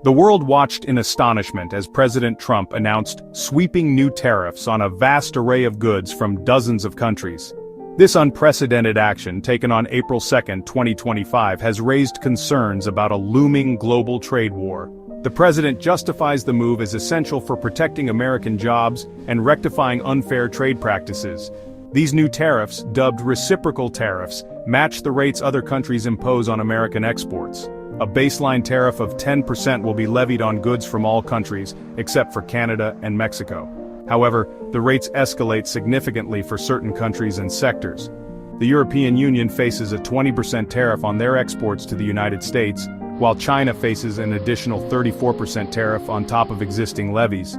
The world watched in astonishment as President Trump announced sweeping new tariffs on a vast array of goods from dozens of countries. This unprecedented action, taken on April 2, 2025, has raised concerns about a looming global trade war. The president justifies the move as essential for protecting American jobs and rectifying unfair trade practices. These new tariffs, dubbed reciprocal tariffs, match the rates other countries impose on American exports. A baseline tariff of 10% will be levied on goods from all countries, except for Canada and Mexico. However, the rates escalate significantly for certain countries and sectors. The European Union faces a 20% tariff on their exports to the United States, while China faces an additional 34% tariff on top of existing levies.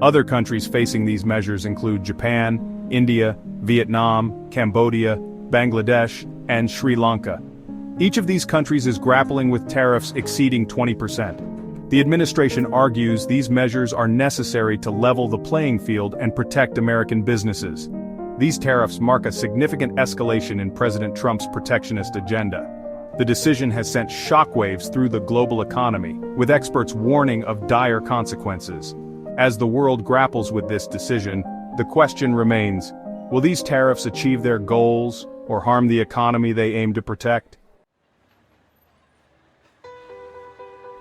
Other countries facing these measures include Japan, India, Vietnam, Cambodia, Bangladesh, and Sri Lanka. Each of these countries is grappling with tariffs exceeding 20%. The administration argues these measures are necessary to level the playing field and protect American businesses. These tariffs mark a significant escalation in President Trump's protectionist agenda. The decision has sent shockwaves through the global economy, with experts warning of dire consequences. As the world grapples with this decision, the question remains, will these tariffs achieve their goals or harm the economy they aim to protect?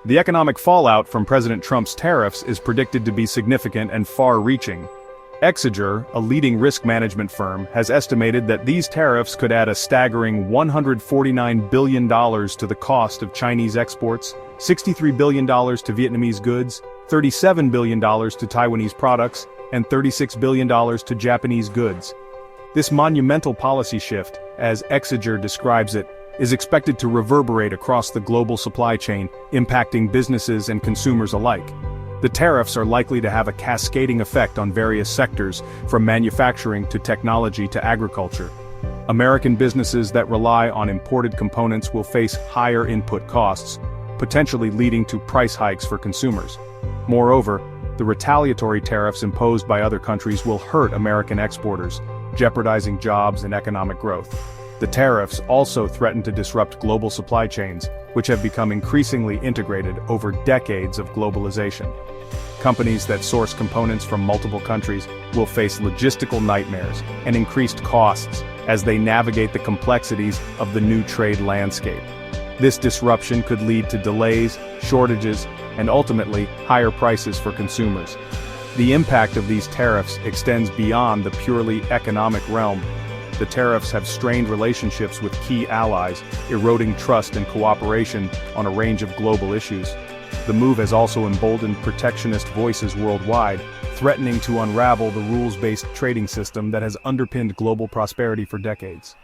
The economic fallout from President Trump's tariffs is predicted to be significant and far-reaching. Exeter, a leading risk management firm, has estimated that these tariffs could add a staggering $149 billion to the cost of Chinese exports, $63 billion to Vietnamese goods, $37 billion to Taiwanese products, and $36 billion to Japanese goods. This monumental policy shift, as Exeter describes it, is expected to reverberate across the global supply chain, impacting businesses and consumers alike. The tariffs are likely to have a cascading effect on various sectors, from manufacturing to technology to agriculture. American businesses that rely on imported components will face higher input costs, potentially leading to price hikes for consumers. Moreover, the retaliatory tariffs imposed by other countries will hurt American exporters, jeopardizing jobs and economic growth. The tariffs also threaten to disrupt global supply chains, which have become increasingly integrated over decades of globalization. Companies that source components from multiple countries will face logistical nightmares and increased costs as they navigate the complexities of the new trade landscape. This disruption could lead to delays, shortages, and ultimately higher prices for consumers. The impact of these tariffs extends beyond the purely economic realm. The tariffs have strained relationships with key allies, eroding trust and cooperation on a range of global issues. The move has also emboldened protectionist voices worldwide, threatening to unravel the rules-based trading system that has underpinned global prosperity for decades.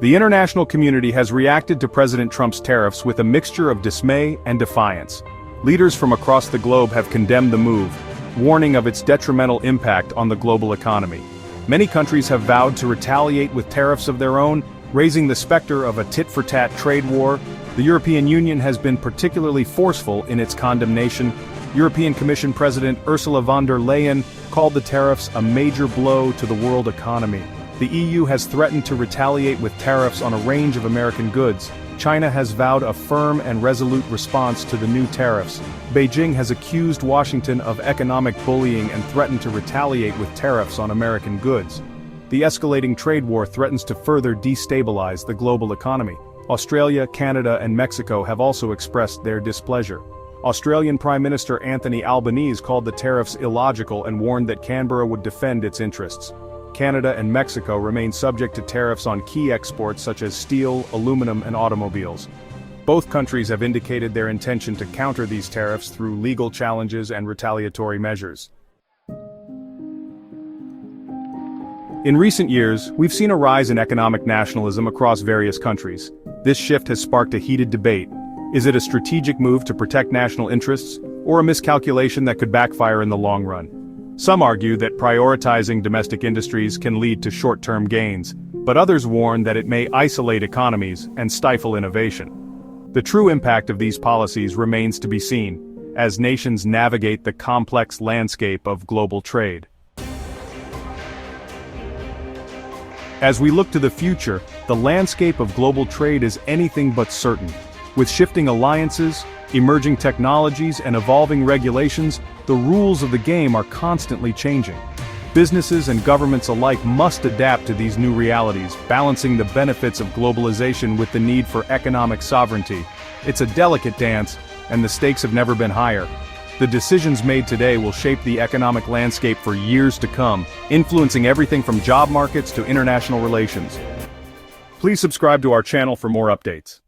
The international community has reacted to President Trump's tariffs with a mixture of dismay and defiance. Leaders from across the globe have condemned the move, warning of its detrimental impact on the global economy. Many countries have vowed to retaliate with tariffs of their own, raising the specter of a tit-for-tat trade war. The European Union has been particularly forceful in its condemnation. European Commission President Ursula von der Leyen called the tariffs a major blow to the world economy. The EU has threatened to retaliate with tariffs on a range of American goods. China has vowed a firm and resolute response to the new tariffs. Beijing has accused Washington of economic bullying and threatened to retaliate with tariffs on American goods. The escalating trade war threatens to further destabilize the global economy. Australia, Canada, and Mexico have also expressed their displeasure. Australian Prime Minister Anthony Albanese called the tariffs illogical and warned that Canberra would defend its interests. Canada and Mexico remain subject to tariffs on key exports such as steel, aluminum, and automobiles. Both countries have indicated their intention to counter these tariffs through legal challenges and retaliatory measures. In recent years, we've seen a rise in economic nationalism across various countries. This shift has sparked a heated debate. Is it a strategic move to protect national interests, or a miscalculation that could backfire in the long run? Some argue that prioritizing domestic industries can lead to short-term gains, but others warn that it may isolate economies and stifle innovation. The true impact of these policies remains to be seen, as nations navigate the complex landscape of global trade. As we look to the future, the landscape of global trade is anything but certain. With shifting alliances, emerging technologies, and evolving regulations, the rules of the game are constantly changing. Businesses and governments alike must adapt to these new realities, balancing the benefits of globalization with the need for economic sovereignty. It's a delicate dance, and the stakes have never been higher. The decisions made today will shape the economic landscape for years to come, influencing everything from job markets to international relations. Please subscribe to our channel for more updates.